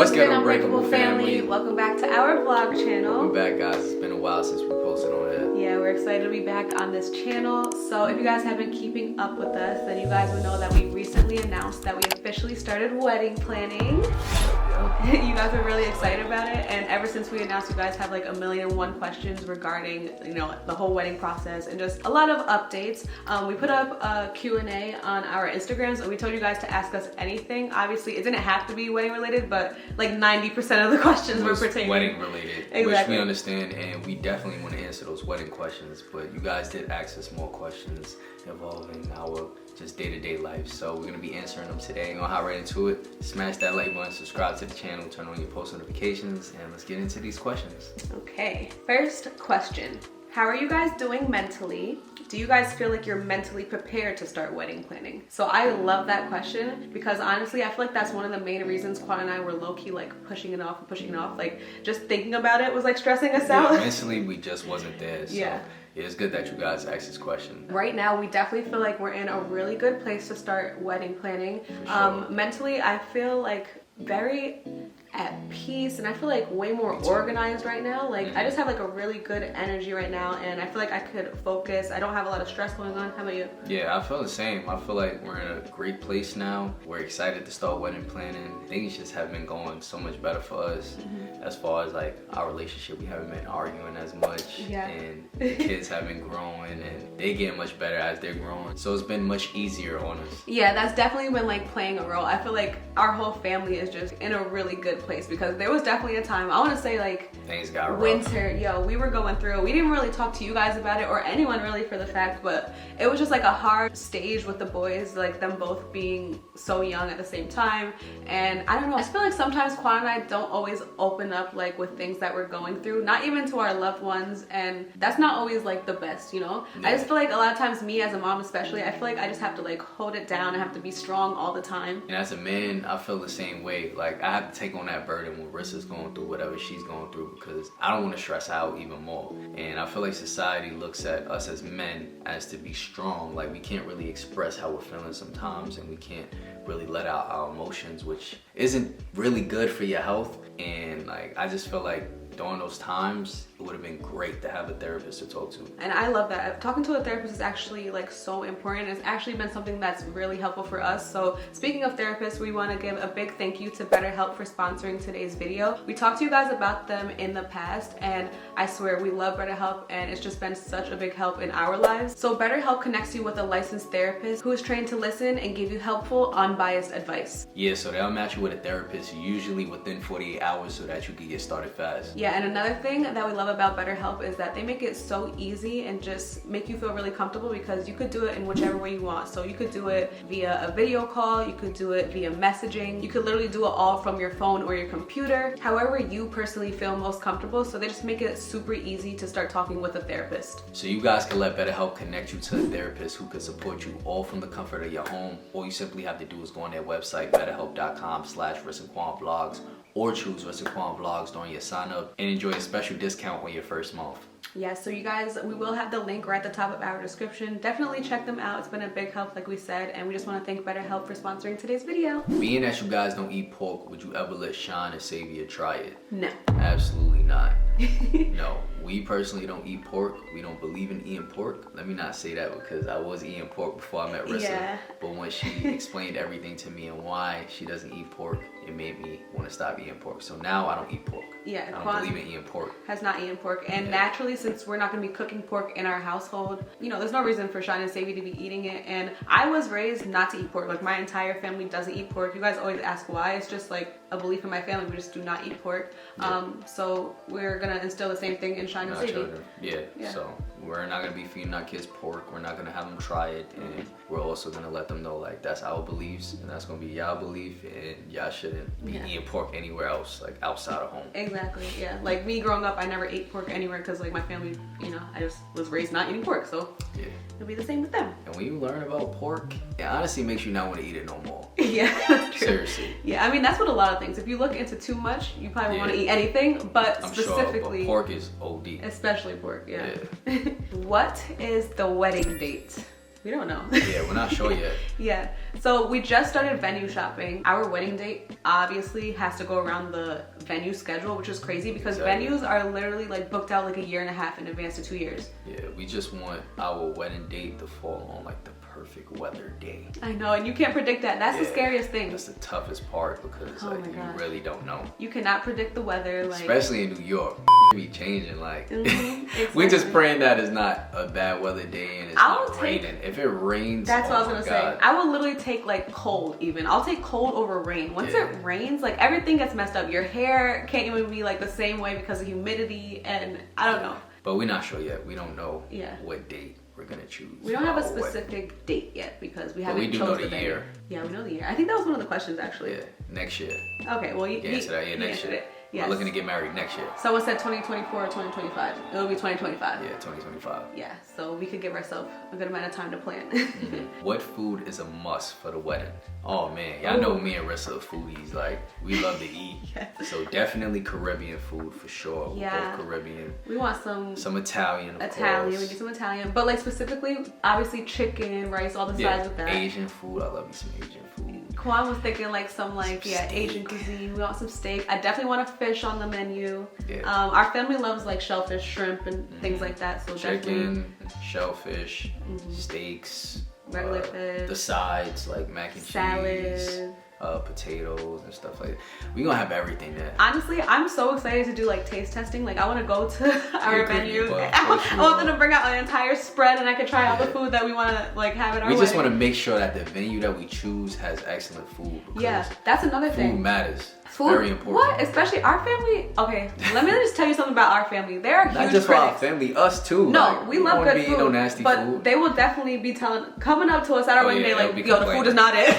What's good, Unbreakable family? Welcome back to our vlog channel. We're back, guys. It's been a while since we posted on here. Yeah, we're excited to be back on this channel. So if you guys have been keeping up with us, then you guys would know that we recently announced that we officially started wedding planning. You guys were really excited about it, and ever since we announced, you guys have like 1,000,001 questions regarding, the whole wedding process and just a lot of updates. We put up a Q&A on our Instagrams, and we told you guys to ask us anything. Obviously, it didn't have to be wedding related, but like 90% of the questions were pertaining wedding related, exactly. Which we understand, and we definitely want to answer those wedding questions. But you guys did ask us more questions involving our just day-to-day life, so we're gonna be answering them today. We're gonna hop right into it. Smash that like button, subscribe to the channel, turn on your post notifications, and let's get into these questions. Okay, first question. How are you guys doing mentally? Do you guys feel like you're mentally prepared to start wedding planning? So I love that question because honestly, I feel like that's one of the main reasons Quan and I were low-key like pushing it off. Like just thinking about it was like stressing us out. Yeah, mentally we just wasn't there. So. Yeah. It's good that you guys asked this question. Right now, we definitely feel like we're in a really good place to start wedding planning. Sure. Mentally, I feel like very at peace, and I feel like way more organized right now. Like I just have like a really good energy right now, and I feel like I could focus. I don't have a lot of stress going on. How about you? Yeah, I feel the same. I feel like we're in a great place now. We're excited to start wedding planning. Things just have been going so much better for us. As far as like our relationship, we haven't been arguing as much, and the kids have been growing, and they get much better as they're growing. So it's been much easier on us. Yeah, that's definitely been like playing a role. I feel like our whole family is just in a really good place because there was definitely a time, I want to say like things got rough. Winter, we were going through. We didn't really talk to you guys about it or anyone really for the fact, but it was just like a hard stage with the boys, like them both being so young at the same time. And I don't know, I just feel like sometimes Quan and I don't always open up like with things that we're going through, not even to our loved ones, and that's not always like the best, Yeah. I just feel like a lot of times, me as a mom especially, I feel like I just have to like hold it down. I have to be strong all the time. And as a man, I feel the same way. Like I have to take on that burden when Rissa's going through whatever she's going through because I don't want to stress out even more. And I feel like society looks at us as men as to be strong. Like we can't really express how we're feeling sometimes, and we can't really let out our emotions, which isn't really good for your health. And like I just feel like during those times, it would have been great to have a therapist to talk to. And I love that. Talking to a therapist is actually like so important. It's actually been something that's really helpful for us. So speaking of therapists, we want to give a big thank you to BetterHelp for sponsoring today's video. We talked to you guys about them in the past, and I swear we love BetterHelp, and it's just been such a big help in our lives. So BetterHelp connects you with a licensed therapist who is trained to listen and give you helpful, unbiased advice. Yeah, so they'll match you with a therapist usually within 48 hours so that you can get started fast. Yeah, and another thing that we love about BetterHelp is that they make it so easy and just make you feel really comfortable because you could do it in whichever way you want. So you could do it via a video call, you could do it via messaging, you could literally do it all from your phone or your computer, however you personally feel most comfortable. So they just make it super easy to start talking with a therapist. So you guys can let BetterHelp connect you to a therapist who can support you all from the comfort of your home. All you simply have to do is go on their website, betterhelp.com/RissandQuanVlogs, or choose Riss and Quan Vlogs during your sign up and enjoy a special discount on your first month. Yeah, so you guys, we will have the link right at the top of our description. Definitely check them out. It's been a big help, like we said, and we just want to thank BetterHelp for sponsoring today's video. Being that you guys don't eat pork, would you ever let Sean and Xavier try it? No. Absolutely not. No, we personally don't eat pork. We don't believe in eating pork. Let me not say that because I was eating pork before I met Rissa. Yeah. But when she explained everything to me and why she doesn't eat pork, it made me want to stop eating pork. So now I don't eat pork. Yeah, I don't Quan believe in eating pork. Has not eaten pork, and naturally, since we're not going to be cooking pork in our household, there's no reason for Sean and Xavier to be eating it. And I was raised not to eat pork. Like my entire family doesn't eat pork. You guys always ask why. It's just like a belief in my family. We just do not eat pork. Yeah. So we're gonna instill the same thing in Sean and Xavier. Yeah. So we're not gonna be feeding our kids pork. We're not gonna have them try it, and we're also gonna let them know like that's our beliefs, and that's gonna be y'all belief, and y'all shouldn't be eating pork anywhere else, like outside of home. Exactly. Yeah. Like me growing up, I never ate pork anywhere because like my family, I just was raised not eating pork. So it'll be the same with them. And when you learn about pork, it honestly makes you not want to eat it no more. Yeah, that's true. Seriously. Yeah, I mean that's what a lot of things. If you look into too much, you probably want to eat anything, but I'm specifically sure, but pork is OD. Especially pork. Yeah. What is the wedding date? We don't know. Yeah, we're not sure yet. Yeah. So we just started venue shopping. Our wedding date obviously has to go around the venue schedule, which is crazy because venues are literally like booked out like a year and a half in advance to 2 years. Yeah, we just want our wedding date to fall on like the perfect weather day. I know, and you can't predict that. That's the scariest thing. That's the toughest part because like you really don't know. You cannot predict the weather, like especially in New York. Be changing like exactly. We're just praying that it's not a bad weather day and it's not raining. If it rains, that's what I was gonna say. I will literally take like cold even. I'll take cold over rain. Once it rains, like everything gets messed up. Your hair can't even be like the same way because of humidity and I don't know. But we're not sure yet. We don't know Yeah. what date we're gonna choose. We don't have a specific date yet because we haven't chosen know the year. Yeah, we know the year. I think that was one of the questions actually. Yeah, next year. Okay, well you answer that. Yeah, next year. Yes. We're looking to get married next year. Someone said 2024 or 2025. It'll be 2025. Yeah, 2025. Yeah, so we could give ourselves a good amount of time to plan. What food is a must for the wedding? Oh man, y'all know me and Rissa are foodies. Like, we love to eat. Yes. So definitely Caribbean food for sure. Yeah. Both Caribbean. We want some Italian, of Italian, course. we need some Italian. But like specifically, obviously chicken, rice, all the sides with that. Asian food. I love me some Asian food. Kwan was thinking like some like Asian cuisine. We want some steak. I definitely want a fish on the menu. Yeah. Our family loves like shellfish, shrimp, and things like that. So chicken, shellfish, steaks, regular fish, the sides like mac and cheese, potatoes and stuff like that. We gonna have everything there. Honestly, I'm so excited to do like taste testing. Like I want to go to our venue. I want them to bring out an entire spread and I could try all the food that we want to like have at our wedding. We just want to make sure that the venue that we choose has excellent food. Yeah, that's another thing. Food matters. Food, very important. What? Especially our family. Okay, let me just tell you something about our family. They are huge Not just critics. for our family, us too. No, like, we love good food. No nasty but food. They will definitely be coming up to us at our wedding day like, yo, the food is not it.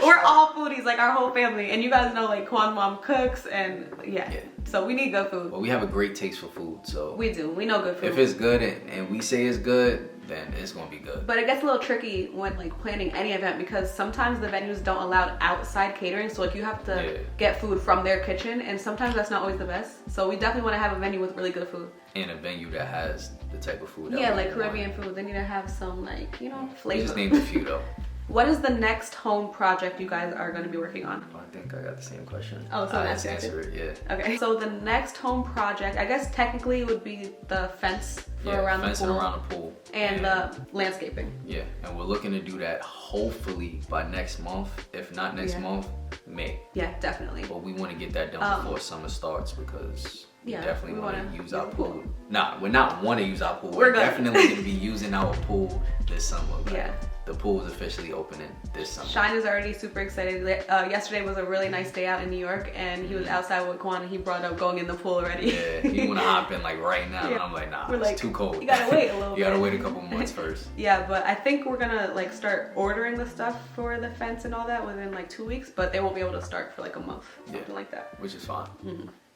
We're all foodies, like our whole family, and you guys know like Kwan's mom cooks, and yeah. So we need good food. Well, we have a great taste for food, so we do. We know good food. If it's good and we say it's good, then it's gonna be good. But it gets a little tricky when like planning any event because sometimes the venues don't allow outside catering, so like you have to get food from their kitchen, and sometimes that's not always the best. So we definitely want to have a venue with really good food. And a venue that has the type of food. Yeah, like Caribbean food. They need to have some like flavor. We just named a few though. What is the next home project you guys are going to be working on? I think I got the same question. Oh, so let's answer it. Yeah. Okay. So the next home project, I guess technically would be the fence for around the pool. Fencing around the pool. And the landscaping. Yeah, and we're looking to do that hopefully by next month. If not next month, May. Yeah, definitely. But we want to get that done before summer starts because we definitely want to use our pool. Nah, we're not want to use our pool. We're definitely going to be using our pool this summer. Like, the pool is officially opening this summer. Shine is already super excited. Yesterday was a really nice day out in New York, and he was outside with Kwan, and he brought up going in the pool already. Yeah, he want to hop in like right now, and I'm like, nah, it's too cold. You gotta wait a little bit. You gotta wait a couple months first. Yeah, but I think we're gonna like start ordering the stuff for the fence and all that within like 2 weeks, but they won't be able to start for like a month, something like that. Which is fine.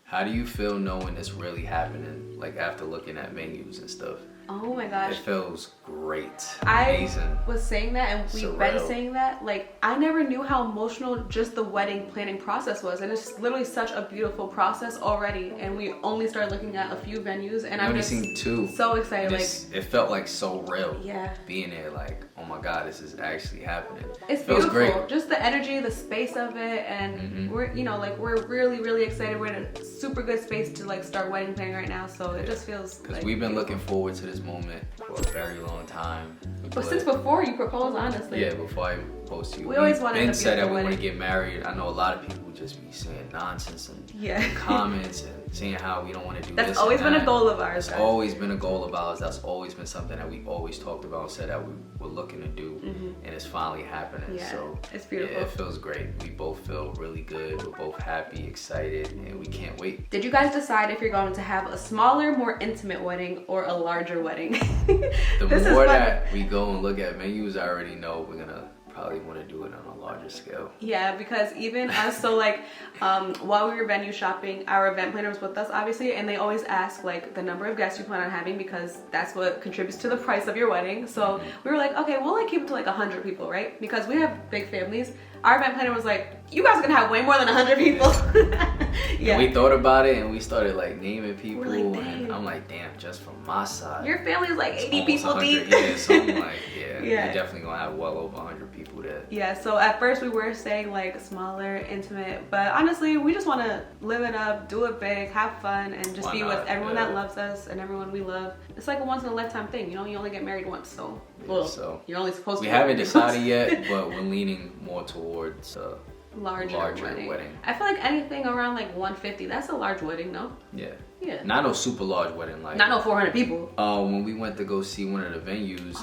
How do you feel knowing it's really happening, like after looking at menus and stuff? Oh my gosh. It feels great. Amazing. I was saying that, and we've been saying that. Like, I never knew how emotional just the wedding planning process was. And it's literally such a beautiful process already. And we only started looking at a few venues, and I've just seen 2. So excited. Like, it felt like so real. Yeah. Being there, like, oh my God, this is actually happening. It's beautiful. Great. Just the energy, the space of it, and we're really, really excited. We're in a super good space to like start wedding planning right now. So it just feels like we've been looking forward to this moment for a very long time. But since before you proposed, honestly. Yeah, before I proposed to you. We always wanted to said that we want to get married. I know a lot of people just be saying nonsense and comments and saying how we don't want to do this. That's always been a goal of ours. That's always been a goal of ours. That's always been something that we always talked about and said that we were looking to do, and it's finally happening. Yeah, so it's beautiful. Yeah, it feels great. We both feel really good. We're both happy, excited, and we can't wait. Did you guys decide if you're going to have a smaller, more intimate wedding or a larger wedding? The more that we go and look at menus, I already know we're gonna probably want to do it on a larger scale. Yeah, because even us, so like while we were venue shopping, our event planner was with us obviously, and they always ask like the number of guests you plan on having because that's what contributes to the price of your wedding. So we were like, okay, we'll like keep it to like 100 people, right? Because we have big families. Our event planner was like, you guys are gonna have way more than 100 people. And we thought about it and we started like naming people. We're like, and I'm like, damn, just from my side. Your family is like 80 people deep. Yeah, so I'm like, we're definitely gonna have well over 100 people there. Yeah, so at first we were saying like smaller, intimate, but honestly, we just want to live it up, do it big, have fun, and just be with everyone that loves us and everyone we love. It's like a once in a lifetime thing, you know, you only get married once, so, so you're only supposed to. We haven't decided yet, but we're leaning more towards larger wedding. I feel like anything around like 150, that's a large wedding, no? Yeah. Yeah. Not no super large wedding, like not no 400 people. When we went to go see one of the venues,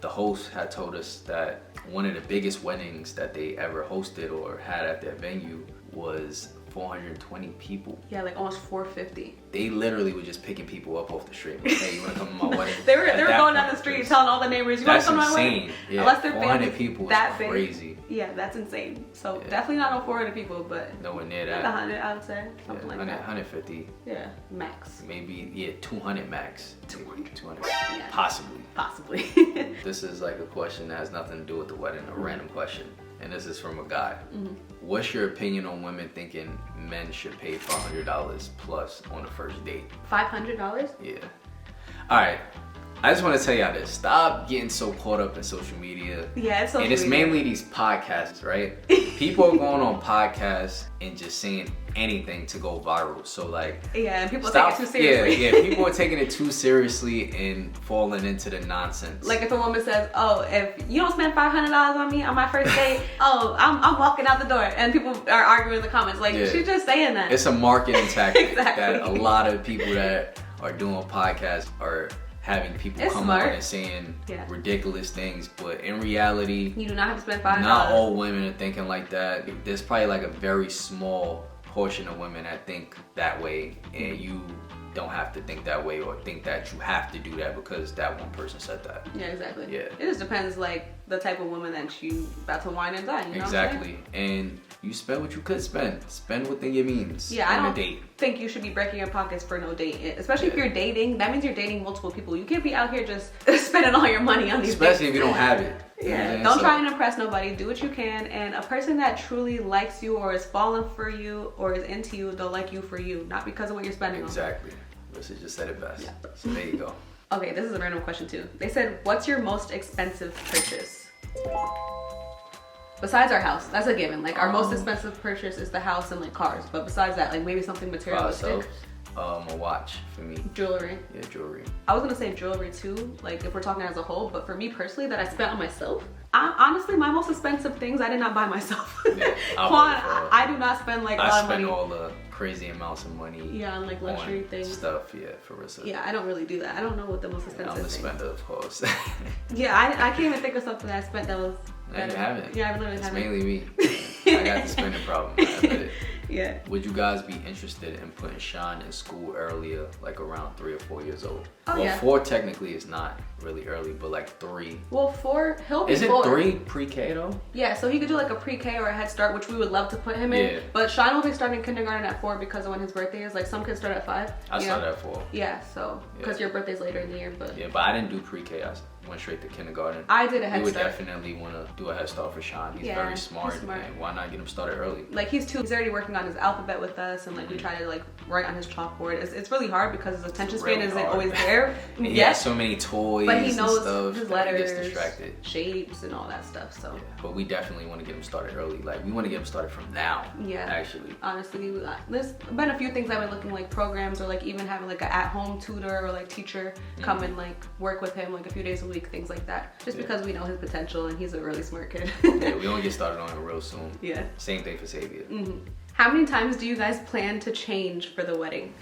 the host had told us that one of the biggest weddings that they ever hosted or had at their venue was 420 people. Yeah, like almost 450. They literally were just picking people up off the street. Like, hey, you wanna come to my wedding? they were going down the street telling all the neighbors, you wanna come to my wedding? Yeah, unless they're 400 people that is crazy. Big. Yeah, that's insane. So definitely not on 400 people, but nowhere near that. Like 100, I would say, something like 100, that. 150. Yeah, max. Maybe 200 max. 200. Yeah. Possibly. This is like a question that has nothing to do with the wedding, a random question. And this is from a guy. What's your opinion on women thinking men should pay $500 plus on the first date? $500? Yeah. All right. I just want to tell y'all this. Stop getting so caught up in social media. Yeah, it's social media. And it's mainly these podcasts, right? People are going on podcasts and just saying anything to go viral. So like, and people take it too seriously. Yeah, people are taking it too seriously and falling into the nonsense. Like if a woman says, "Oh, if you don't spend $500 on me on my first date, I'm walking out the door," and people are arguing in the comments, like she's just saying that. It's a marketing tactic that a lot of people that are doing podcasts are having people come on and saying ridiculous things, but in reality, you do not have to spend $500. Not all women are thinking like that. There's probably like a very small portion of women that think that way, and you don't have to think that way or think that you have to do that because that one person said that. Yeah, exactly. Yeah. It just depends like the type of woman that you about to wine and dine, you know exactly. what I'm saying? And you spend what you could spend. Spend within your means. Yeah, I don't a date. think you should be breaking your pockets for no date. Especially if you're dating, that means you're dating multiple people. You can't be out here just spending all your money on these Especially dates. if you don't have it. Yeah, don't try and impress nobody. Do what you can. And a person that truly likes you or is falling for you or is into you, they'll like you for you, not because of what you're spending on. Exactly. Rissa just said it best. Yeah. So there you go. Okay, this is a random question too. They said, what's your most expensive purchase? Besides our house, that's a given. Like our most expensive purchase is the house and like cars. But besides that, like maybe something materialistic. A watch for me. Jewelry. Yeah, jewelry. I was gonna say jewelry too, like if we're talking as a whole, but for me personally that I spent on myself, honestly my most expensive things I did not buy myself. Yeah, I do not spend like a lot of money. I spend all the crazy amounts of money. Yeah, on like luxury things. Stuff, yeah, for Rissa. Yeah, I don't really do that. I don't know what the most expensive I'm the spender, of course. Yeah, I can't even think of something that I spent that was better. You haven't. Yeah, I literally haven't. It's mainly me. I got the spending problem. I admit it. Yeah. Would you guys be interested in putting Sean in school earlier, like around 3 or 4 years old? Oh, well, yeah. 4 technically is not really early, but like 3. Well, 4, he'll be 4. Is it 3 pre-K though? Yeah, so he could do like a pre-K or a head start, which we would love to put him in. Yeah. But Sean will be starting kindergarten at 4 because of when his birthday is. Like some kids start at 5. I started at 4. Yeah, so because your birthday's later in the year, but yeah, but I didn't do pre-K. I went straight to kindergarten. I did a head start. We would definitely want to do a head start for Sean. He's very smart, and why not get him started early? Like he's 2. He's already working on his alphabet with us, and like we try to like write on his chalkboard. It's really hard because his attention span isn't always there. Yeah, so many toys, but he knows and stuff, his letters, he gets distracted, shapes, and all that stuff. So, but we definitely want to get him started early. Like we want to get him started from now. Yeah, actually. Honestly, there's been a few things I've been looking like programs or like even having like an at-home tutor or like teacher come and like work with him like a few days a week, things like that. Just because we know his potential and he's a really smart kid. Yeah, we only get started on it real soon. Yeah. Same thing for Xavier. How many times do you guys plan to change for the wedding?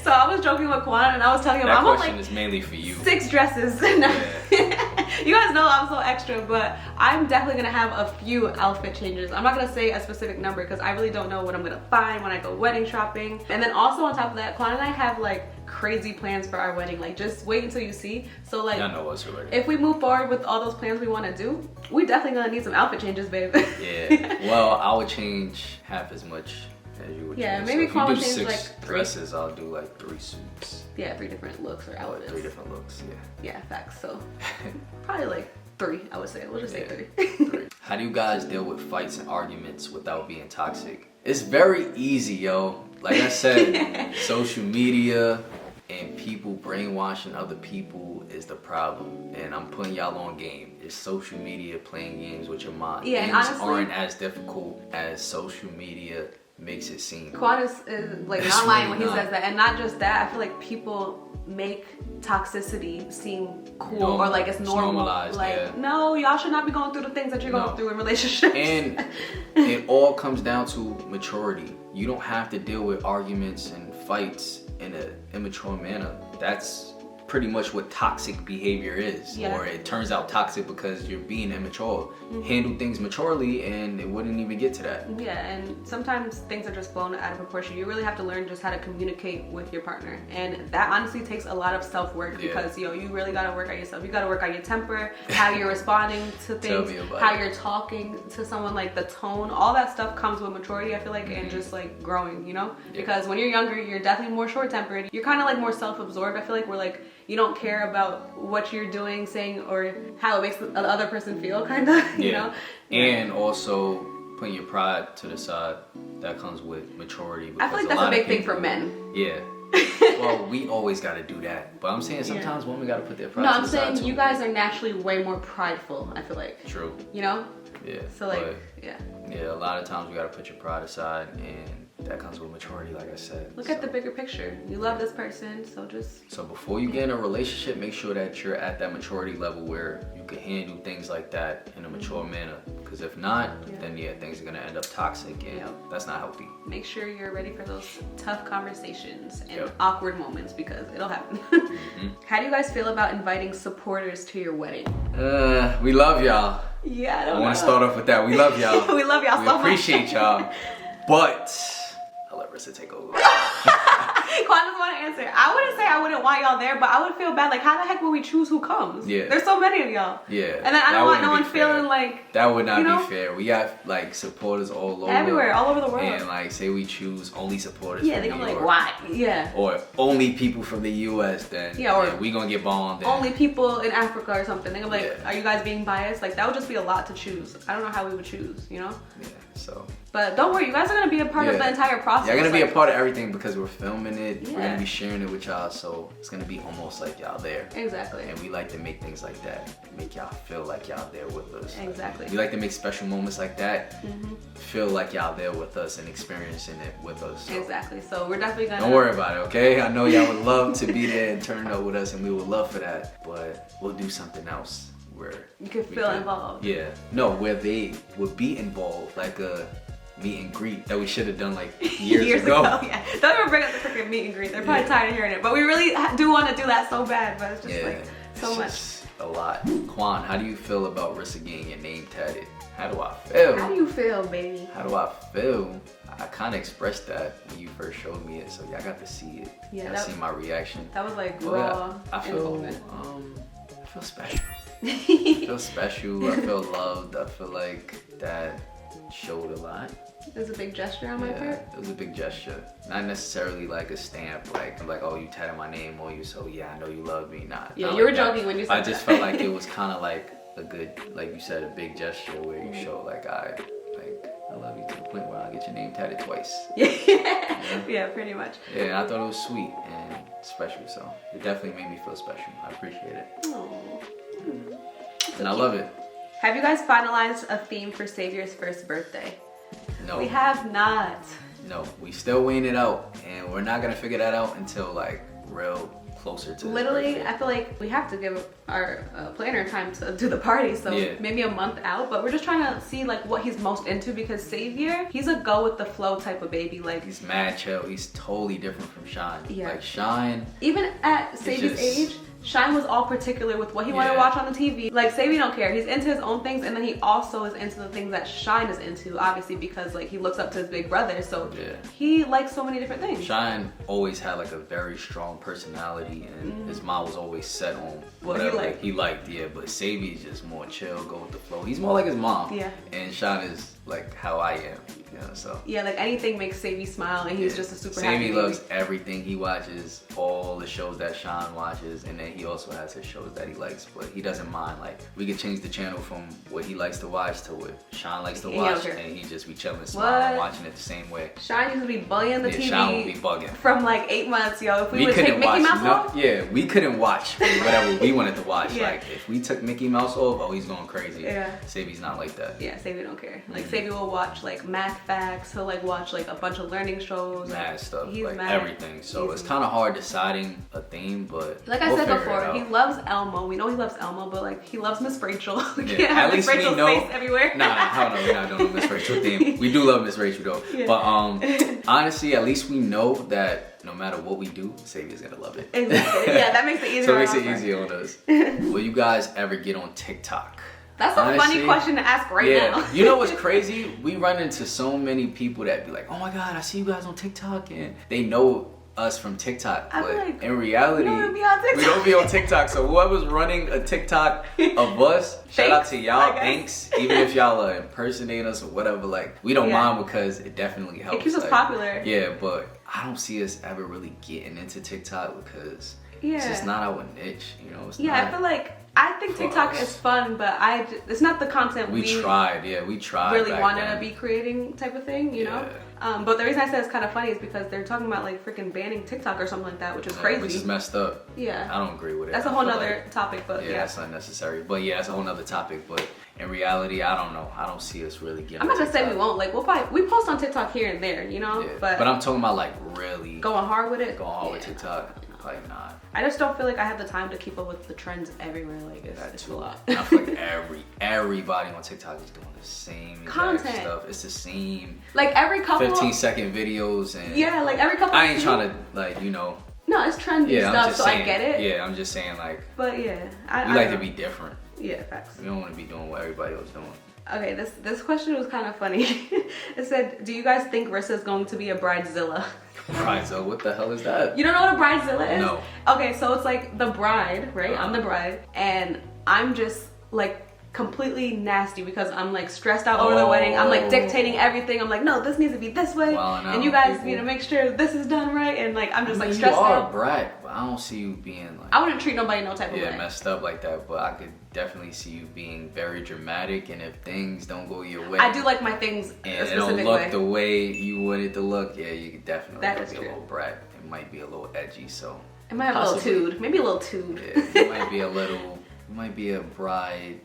So I was joking with Quan and I was telling him that I'm question like is mainly for you. 6 dresses. You guys know I'm so extra, but I'm definitely gonna have a few outfit changes. I'm not gonna say a specific number because I really don't know what I'm gonna find when I go wedding shopping. And then also on top of that, Quan and I have like crazy plans for our wedding. Like just wait until you see. So like, I know what's already. If we move forward with all those plans we want to do, we definitely gonna need some outfit changes, babe. Yeah. Well, I would change half as much as you would. Yeah, change. maybe so Quan would if you do change 6 like 3 dresses. I'll do like 3 suits. Yeah, 3 different looks or outfits. 3 different looks. Yeah. Yeah, facts. So probably like 3, I would say. We'll just say 3. 3. How do you guys deal with fights and arguments without being toxic? It's very easy, yo. Like I said, social media and people brainwashing other people is the problem. And I'm putting y'all on game. It's social media playing games with your mind. Yeah, Things honestly, aren't as difficult as social media makes it seem. Quan is like not lying when he says that. And not just that, I feel like people make toxicity seem cool or like it's normal. Normalized, like, yeah. no, y'all should not be going through the things that you're going through in relationships. And it all comes down to maturity. You don't have to deal with arguments and fights in an immature manner. That's pretty much what toxic behavior is. Yeah. Or it turns out toxic because you're being immature. Handle things maturely and it wouldn't even get to that. Yeah, and sometimes things are just blown out of proportion. You really have to learn just how to communicate with your partner. And that honestly takes a lot of self-work because, you really got to work on yourself. You got to work on your temper, how you're responding to things, how you're talking to someone, like the tone. All that stuff comes with maturity, I feel like, and just like growing, Because when you're younger, you're definitely more short-tempered. You're kind of like more self-absorbed. I feel like we're like, you don't care about what you're doing, saying, or how it makes the other person feel, kind of, you know? And also putting your pride to the side, that comes with maturity. I feel like that's a big thing for men. Yeah. Well, we always got to do that. But I'm saying sometimes women got to put their pride to the side. No, I'm saying you guys are naturally way more prideful, I feel like. True. Yeah. So like, but, yeah, a lot of times you got to put your pride aside, and that comes with maturity, like I said. Look at the bigger picture. You love this person, so just... So before you get in a relationship, make sure that you're at that maturity level where you can handle things like that in a mature manner. Because if not, then things are going to end up toxic, and that's not healthy. Make sure you're ready for those tough conversations and awkward moments, because it'll happen. How do you guys feel about inviting supporters to your wedding? We love y'all. Yeah, I want to start off with that. We love y'all. We love y'all so much. We appreciate y'all. But I'll let Rissa take over. Quan doesn't want to answer. I wouldn't say I wouldn't want y'all there, but I would feel bad. Like, how the heck would we choose who comes? Yeah. There's so many of y'all. Yeah. And then I don't want no one feeling like... That would not be fair. We have, like, supporters all over. Everywhere, all over the world. And, like, say we choose only supporters from New York. Yeah, they're gonna be like, why? Yeah. Or only people from the U.S. then. Yeah, or we gonna get bombed. Only people in Africa or something. They're gonna be like, are you guys being biased? Like, that would just be a lot to choose. I don't know how we would choose, Yeah, so... But don't worry, you guys are gonna be a part of the entire process. You're gonna be a part of everything because we're filming it. We're gonna be sharing it with y'all, so it's gonna be almost like y'all there. Exactly. And we like to make things like that, make y'all feel like y'all there with us. Exactly. We like to make special moments like that, feel like y'all there with us and experiencing it with us. So. Exactly. So we're definitely gonna. Don't worry about it, okay? I know y'all would love to be there and turn up with us, and we would love for that. But we'll do something else where you can feel involved. Yeah. No, where they would be involved, like a meet and greet that we should have done like years ago. Yeah. Don't ever bring up the freaking meet and greet. They're probably tired of hearing it. But we really do want to do that so bad, but it's just like so much. Just a lot. Quan, how do you feel about Rissa getting your name tatted? How do I feel? How do you feel, baby? How do I feel? I kind of expressed that when you first showed me it, so y'all got to see it. Yeah, I see my reaction. That was like raw. I feel special. I feel special. I feel loved. I feel like that showed a lot. It was a big gesture on my part? It was a big gesture. Not necessarily like a stamp, like oh, you tatted my name on you, so yeah, I know you love me. Nah. Yeah, you were joking when you said that. I just felt like it was kind of like a good, like you said, a big gesture where you show like I love you to the point where I'll get your name tatted twice. Yeah, pretty much. Yeah, and I thought it was sweet and special, so it definitely made me feel special. I appreciate it. Aww. And I love it. Have you guys finalized a theme for Xavier's first birthday? No. We have not. No, we still weighing it out, and we're not gonna figure that out until like real closer to literally I feel like we have to give our planner time to do the party, so maybe a month out, but we're just trying to see like what he's most into, because Xavier, he's a go with the flow type of baby. Like, he's mad chill. He's totally different from Shine. Like Shine, even at Xavier's age, Shine was all particular with what he wanted to watch on the TV. Like, Xavier don't care. He's into his own things, and then he also is into the things that Shine is into, obviously, because like he looks up to his big brother, so he likes so many different things. Shine always had like a very strong personality, and his mom was always set on whatever he liked. But Xavier's just more chill, go with the flow. He's more like his mom. And Shine is like how I am. Yeah, so. Yeah, like anything makes Savvy smile, and he's just a super happy Savvy baby. loves everything. He watches all the shows that Sean watches, and then he also has his shows that he likes, but he doesn't mind. Like, we could change the channel from what he likes to watch to what Sean likes to watch, and he just be chilling, smiling, watching it the same way. Sean used to be bugging the TV. Sean would be bugging. From like 8 months, yo. If we would take Mickey Mouse off? Yeah, we couldn't watch whatever we wanted to watch. Like, if we took Mickey Mouse off, oh, he's going crazy. Yeah. Savvy's not like that. Yeah, Savvy don't care. Like, Savvy will watch like math facts. He'll like watch like a bunch of learning shows. Mad stuff, he's like mad. Everything. So it's kind of hard deciding a theme, but like I said before, he loves Elmo. We know he loves Elmo, but like he loves Miss Rachel. We can't at have least Miss Rachel's we know. face everywhere. Nah, hell no, we're not doing a Miss Rachel theme. We do love Miss Rachel though. Yeah. But honestly, at least we know that no matter what we do, Savvy's gonna love it. Exactly. Yeah, that makes it easier. So it makes it easier on us. Will you guys ever get on TikTok? That's a funny question to ask now. You know what's crazy? We run into so many people that be like, oh my God, I see you guys on TikTok, and they know us from TikTok. But like, in reality, we don't be on TikTok. We don't be on TikTok. So whoever's running a TikTok of us, shout out to y'all. Thanks. Even if y'all impersonate us or whatever, like, we don't mind because it definitely helps. It keeps us popular. Yeah, but I don't see us ever really getting into TikTok because it's just not our niche, you know? It's not, I feel like, I think TikTok is fun, but it's not the content we tried. Really wanted to be creating type of thing, you know? But the reason I said it's kind of funny is because they're talking about like freaking banning TikTok or something like that, which is crazy. Which is messed up. Yeah. I don't agree with it. That's a whole nother topic, but yeah. That's unnecessary. But yeah, that's a whole nother topic. But in reality, I don't know. I don't see us really getting I'm not gonna say we won't. Like, we post on TikTok here and there, you know? Yeah. But I'm talking about like really going hard with it. Going hard with TikTok. Like, nah. I just don't feel like I have the time to keep up with the trends everywhere. Like, it's a lot. I feel like everybody on TikTok is doing the same content stuff. It's the same. Like every couple 15-second videos and like every couple. I ain't trying to like, you know. No, it's trendy stuff, so saying, I get it. Yeah, I'm just saying like. But yeah, we like to be different. Yeah, facts. We don't want to be doing what everybody else doing. Okay, this question was kind of funny. It said, do you guys think Rissa is going to be a Bridezilla? Bridezilla? What the hell is that? You don't know what a Bridezilla is? No. Okay, so it's like the bride, right? I'm the bride, and I'm just like completely nasty because I'm like stressed out over the wedding. I'm like dictating everything. I'm like, no, this needs to be this way, and you guys need to make sure this is done right. And like, I'm just like stressed out. You are a bride, but I don't see you being like. I wouldn't treat nobody no type of way. Messed up like that. But I could definitely see you being very dramatic, and if things don't go your way, I do like my things and it don't look the way you want it to look. Yeah, you could definitely be a little brat. It might be a little edgy, so it might have a little tood, maybe a little tood. Yeah, it might be a little. It might be a bride.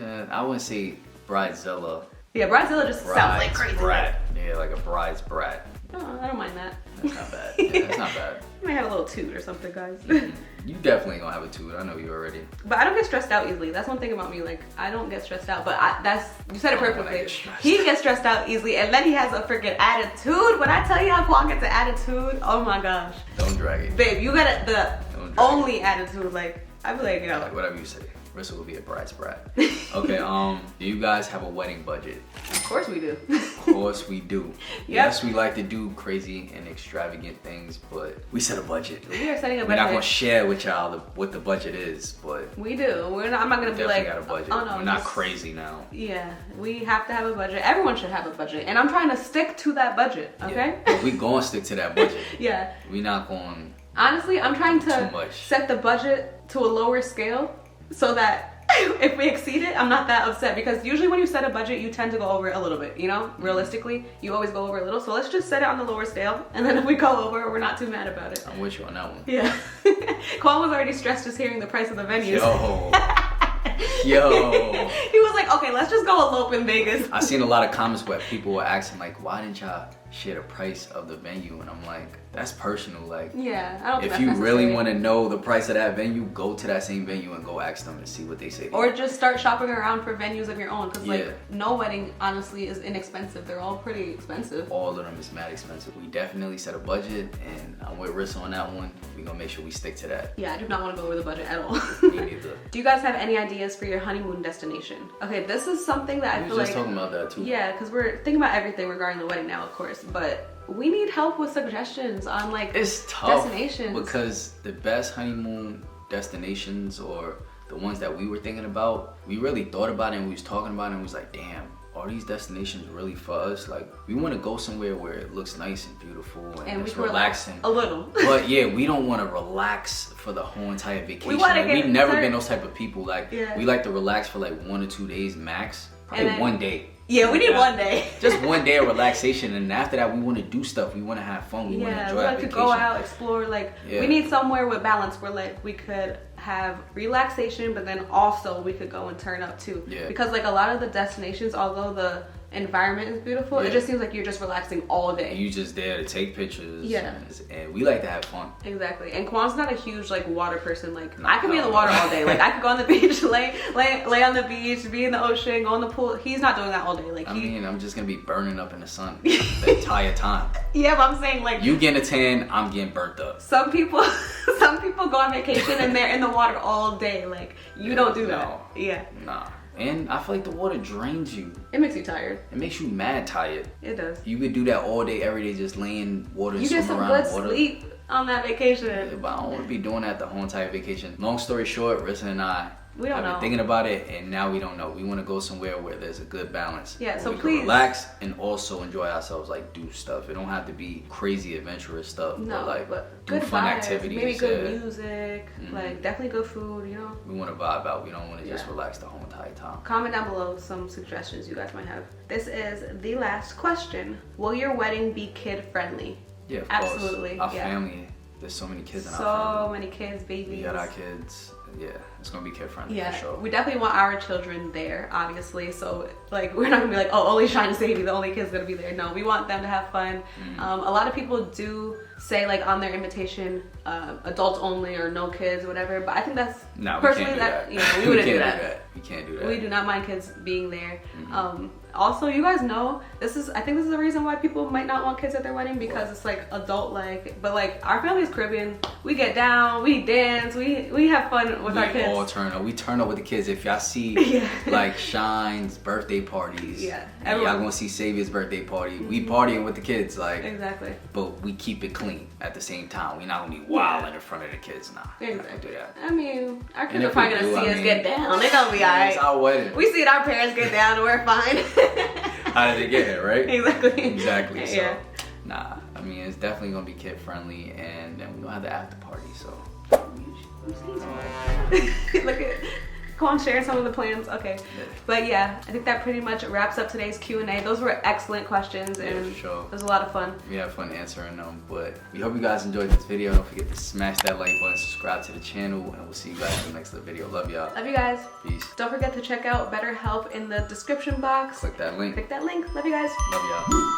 Yeah, I wouldn't say Bridezilla. Yeah, Bridezilla just sounds like crazy. Brat. Yeah, like a bride's brat. Oh, I don't mind that. That's not bad. Yeah, that's not bad. You might have a little toot or something, guys. You definitely gonna have a toot. I know you already. But I don't get stressed out easily. That's one thing about me. Like, I don't get stressed out. But you said it perfectly. He gets stressed out easily, and then he has a freaking attitude. When I tell you how Quan gets an attitude, oh my gosh. Don't drag it. Babe, you got the only attitude. Like, I be like, yo. Like, whatever you say. Rissa will be a bride's brat. Okay, do you guys have a wedding budget? Of course we do. Of course we do. Yep. Yes, we like to do crazy and extravagant things, but we set a budget. We are setting a budget. We're not gonna share with y'all what the budget is, but we do. I'm not gonna be like, got a budget. Oh no, we're not crazy now. Yeah, we have to have a budget. Everyone should have a budget, and I'm trying to stick to that budget. Okay. Yeah, we gonna stick to that budget. Yeah. We not going. Honestly, I'm trying to set the budget to a lower scale so that if we exceed it, I'm not that upset, because usually when you set a budget, you tend to go over it a little bit, you know? Realistically, you always go over a little. So let's just set it on the lower scale, and then if we go over, we're not too mad about it. I'm with you on that one. Yeah. Quan was already stressed just hearing the price of the venues. Yo. He was like, okay, let's just go elope in Vegas. I seen a lot of comments where people were asking like, why didn't y'all share the price of the venue? And I'm like, that's personal. Like, yeah, I don't think if you really want to know the price of that venue, go to that same venue and go ask them and see what they say. Or just start shopping around for venues of your own, because like no wedding honestly is inexpensive. They're all pretty expensive. All of them is mad expensive. We definitely set a budget, and I'm with Rissa on that one. We're gonna make sure we stick to that. Yeah, I do not want to go over the budget at all. Me neither. Do you guys have any ideas for your honeymoon destination? Okay, this is something that I feel like. We were just talking about that too. Yeah, because we're thinking about everything regarding the wedding now, of course, but we need help with suggestions on like destinations. Because the best honeymoon destinations, or the ones that we were thinking about, we really thought about it and we was talking about it and we was like, damn, are these destinations really for us? Like, we want to go somewhere where it looks nice and beautiful and we it's can relax relaxing a little. But yeah, we don't want to relax for the whole entire vacation. Like, we've never been those type of people. Like, we like to relax for like 1 or 2 days max. Probably then, 1 day. Yeah, we need 1 day. Just 1 day of relaxation, and after that, we want to do stuff. We want to have fun. We want to enjoy our vacation. To go out, explore. Like, we need somewhere with balance where like we could have relaxation, but then also we could go and turn up too. Yeah. Because like a lot of the destinations, although the environment is beautiful, it just seems like you're just relaxing all day. You just there to take pictures. Yeah. And we like to have fun. Exactly. And Kwan's not a huge like water person. Like I could be in the water all day. Like I could go on the beach, lay on the beach, be in the ocean, go in the pool. He's not doing that all day. Like I'm just gonna be burning up in the sun the entire time. Yeah, but I'm saying like you getting a tan, I'm getting burnt up. Some people go on vacation and they're in the water all day. Like you don't do that. Yeah. Nah. And I feel like the water drains you. It makes you tired. It makes you mad tired. It does. You could do that all day, every day, just laying water and you swim get some around good water. Sleep on that vacation. Yeah, but I don't want to be doing that the whole entire vacation. Long story short, Rissa and I We don't I've know. been thinking about it, and now we don't know. We want to go somewhere where there's a good balance. Yeah, so we please can relax and also enjoy ourselves, like do stuff. It don't have to be crazy adventurous stuff, No, but do good fun vibes, activities. maybe good music, like definitely good food, you know. We want to vibe out. We don't want to just relax the whole entire time. Comment down below some suggestions you guys might have. This is the last question. Will your wedding be kid friendly? Yeah, of absolutely. Course. Our family, there's so many kids in our family. So many kids, babies. We got our kids. Yeah, it's gonna be kid friendly for sure. We definitely want our children there, obviously. So like we're not gonna be like, oh, only Shine and Sadie, the only kid's gonna be there. No, we want them to have fun. A lot of people do say like on their invitation, adults only or no kids, whatever. But I think that's personally that. You know, we wouldn't do that. We can't do that. We do not mind kids being there. Also, you guys know I think this is the reason why people might not want kids at their wedding, because it's like adult like, but like our family's Caribbean. We get down, we dance, we have fun with our kids. We all turn up. We turn up with the kids. If y'all see like Shine's birthday parties, and y'all gonna see Savior's birthday party. We partying with the kids, like exactly. But we keep it clean at the same time. We not gonna be wild in front of the kids now. Exactly. Do that. I mean, our kids are probably gonna see us get down. They're gonna be alright. It's our wedding. We see our parents get down and we're fine. How did they get here, right? Exactly. So, nah, I mean, it's definitely gonna be kid friendly, and then we don't have the after party, so. Look at Quan sharing some of the plans. Okay, but yeah, I think that pretty much wraps up today's Q&A. Those were excellent questions, and for sure. It was a lot of fun. We had fun answering them, but we hope you guys enjoyed this video. Don't forget to smash that like button, subscribe to the channel, and we'll see you guys in the next video. Love y'all. Love you guys. Peace. Don't forget to check out BetterHelp in the description box. Click that link. Click that link. Love you guys. Love y'all.